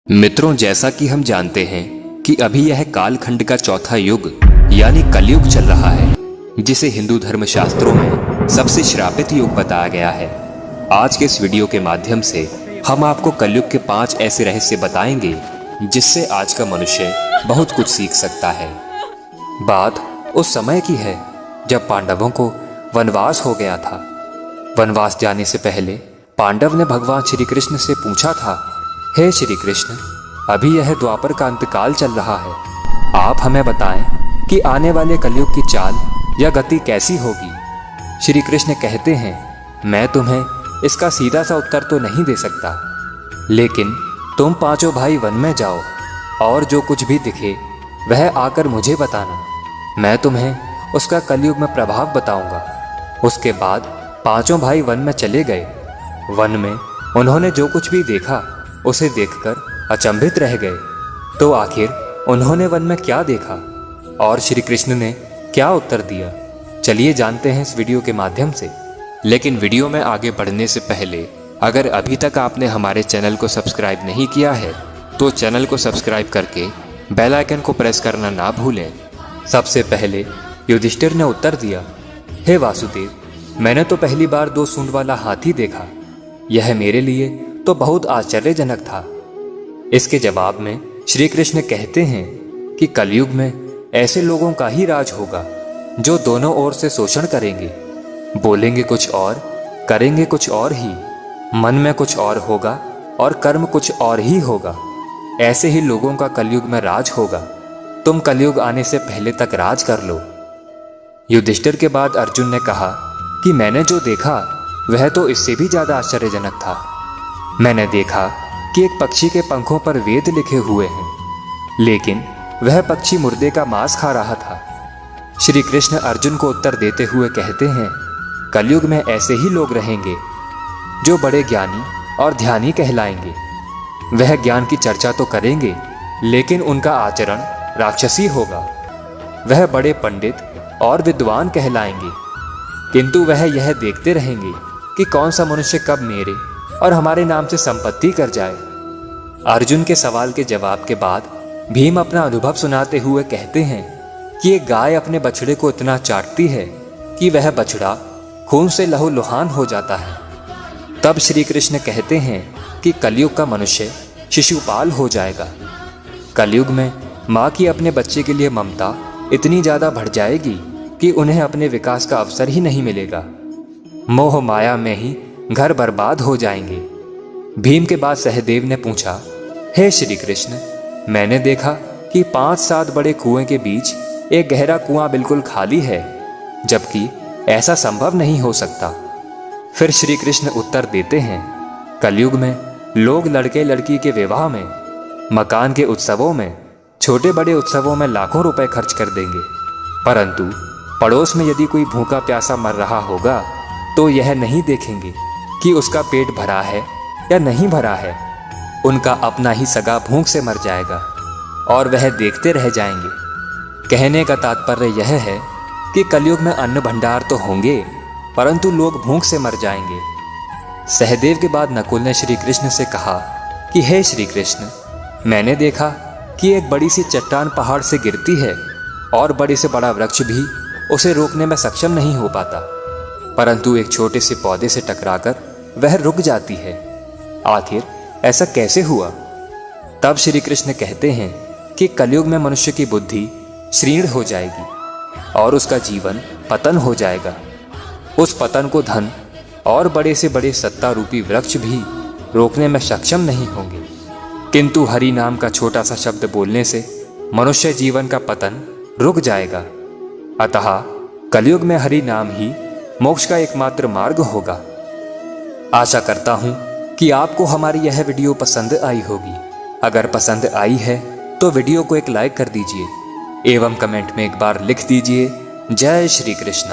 मित्रों, जैसा कि हम जानते हैं कि अभी यह कालखंड का चौथा युग यानी कलयुग चल रहा है, जिसे हिंदू धर्म शास्त्रों में सबसे श्रापित युग बताया गया है। आज के इस वीडियो के माध्यम से हम आपको कलयुग के 5 ऐसे रहस्य बताएंगे जिससे आज का मनुष्य बहुत कुछ सीख सकता है। बात उस समय की है जब पांडवों को वनवास हो गया था। वनवास जाने से पहले पांडव ने भगवान श्री कृष्ण से पूछा था, हे श्री कृष्ण, अभी यह द्वापर का अंतकाल चल रहा है, आप हमें बताएं कि आने वाले कलयुग की चाल या गति कैसी होगी। श्री कृष्ण कहते हैं, मैं तुम्हें इसका सीधा सा उत्तर तो नहीं दे सकता, लेकिन तुम पांचों भाई वन में जाओ और जो कुछ भी दिखे वह आकर मुझे बताना। मैं तुम्हें उसका कलयुग में प्रभाव बताऊंगा। उसके बाद पांचों भाई वन में चले गए। वन में उन्होंने जो कुछ भी देखा उसे देखकर अचंभित रह गए। तो आखिर उन्होंने वन में क्या देखा और श्री कृष्ण ने क्या उत्तर दिया, चलिए जानते हैं इस वीडियो के माध्यम से। लेकिन वीडियो में आगे बढ़ने से पहले अगर अभी तक आपने हमारे चैनल को सब्सक्राइब नहीं किया है तो चैनल को सब्सक्राइब करके बेल आइकन को प्रेस करना ना भूलें। सबसे पहले युधिष्ठिर ने उत्तर दिया, हे वासुदेव, मैंने तो पहली बार 2 सूंड वाला हाथी देखा। यह मेरे लिए तो बहुत आश्चर्यजनक था। इसके जवाब में श्री कृष्ण कहते हैं कि कलयुग में ऐसे लोगों का ही राज होगा जो दोनों ओर से शोषण करेंगे, बोलेंगे कुछ और, करेंगे कुछ और ही, मन में कुछ और होगा और कर्म कुछ और ही होगा। ऐसे ही लोगों का कलयुग में राज होगा। तुम कलयुग आने से पहले तक राज कर लो। युधिष्ठिर के बाद अर्जुन ने कहा कि मैंने जो देखा वह तो इससे भी ज्यादा आश्चर्यजनक था। मैंने देखा कि एक पक्षी के पंखों पर वेद लिखे हुए हैं, लेकिन वह पक्षी मुर्दे का मांस खा रहा था। श्री कृष्ण अर्जुन को उत्तर देते हुए कहते हैं, कलयुग में ऐसे ही लोग रहेंगे जो बड़े ज्ञानी और ध्यानी कहलाएंगे। वह ज्ञान की चर्चा तो करेंगे, लेकिन उनका आचरण राक्षसी होगा। वह बड़े पंडित और विद्वान कहलाएंगे, किंतु वह यह देखते रहेंगे कि कौन सा मनुष्य कब मेरे और हमारे नाम से संपत्ति कर जाए। अर्जुन के सवाल के जवाब के बाद भीम अपना अनुभव सुनाते हुए कहते हैं कि एक गाय अपने बछड़े को इतना चाटती है कि वह बछड़ा खून से लहूलुहान हो जाता है। तब श्री कृष्ण कहते हैं कि कलयुग का मनुष्य शिशुपाल हो जाएगा। कलयुग में माँ की अपने बच्चे के लिए ममता इतनी ज्यादा बढ़ जाएगी कि उन्हें अपने विकास का अवसर ही नहीं मिलेगा। मोह माया में ही घर बर्बाद हो जाएंगे। भीम के बाद सहदेव ने पूछा, हे श्री कृष्ण, मैंने देखा कि 5-7 बड़े कुएं के बीच एक गहरा कुआं बिल्कुल खाली है, जबकि ऐसा संभव नहीं हो सकता। फिर श्री कृष्ण उत्तर देते हैं, कलयुग में लोग लड़के लड़की के विवाह में, मकान के उत्सवों में, छोटे बड़े उत्सवों में लाखों रुपए खर्च कर देंगे, परंतु पड़ोस में यदि कोई भूखा प्यासा मर रहा होगा तो यह नहीं देखेंगे कि उसका पेट भरा है या नहीं भरा है। उनका अपना ही सगा भूख से मर जाएगा और वह देखते रह जाएंगे। कहने का तात्पर्य यह है कि कलयुग में अन्न भंडार तो होंगे, परंतु लोग भूख से मर जाएंगे। सहदेव के बाद नकुल ने श्री कृष्ण से कहा कि हे श्री कृष्ण, मैंने देखा कि एक बड़ी सी चट्टान पहाड़ से गिरती है और बड़े से बड़ा वृक्ष भी उसे रोकने में सक्षम नहीं हो पाता, परंतु एक छोटे से पौधे से टकराकर वह रुक जाती है। आखिर ऐसा कैसे हुआ? तब श्री कृष्ण कहते हैं कि कलयुग में मनुष्य की बुद्धि क्षीण हो जाएगी और उसका जीवन पतन हो जाएगा। उस पतन को धन और बड़े से बड़े सत्ता रूपी वृक्ष भी रोकने में सक्षम नहीं होंगे, किंतु हरि नाम का छोटा सा शब्द बोलने से मनुष्य जीवन का पतन रुक जाएगा। अतः कलयुग में हरि नाम ही मोक्ष का एकमात्र मार्ग होगा। आशा करता हूं कि आपको हमारी यह वीडियो पसंद आई होगी। अगर पसंद आई है तो वीडियो को एक लाइक कर दीजिए एवं कमेंट में एक बार लिख दीजिए, जय श्री कृष्ण।